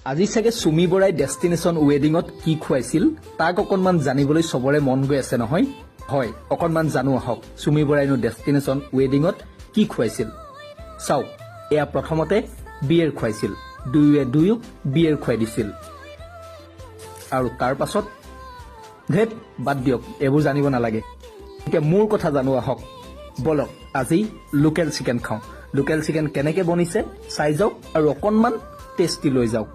আজি চাগে চুমি বৰাই ডেষ্টিনেশ্যন ৱেডিঙত কি খুৱাইছিল তাক অকণমান জানিবলৈ চবৰে মন গৈ আছে নহয় হয় অকণমান জানো আহক চুমি বৰাইনো ডেষ্টিনেশ্যন ৱেডিঙত কি খুৱাইছিল চাওক এয়া প্ৰথমতে বিয়েৰ খুৱাইছিল দুয়োক বিয়েৰ খুৱাই দিছিল আৰু তাৰ পাছত ধেত বাদ দিয়ক এইবোৰ জানিব নালাগে এতিয়া মোৰ কথা জানো আহক বলক আজি লোকেল চিকেন খাওঁ লোকেল চিকেন কেনেকৈ বনিছে চাই যাওক আৰু অকণমান টেষ্টি লৈ যাওক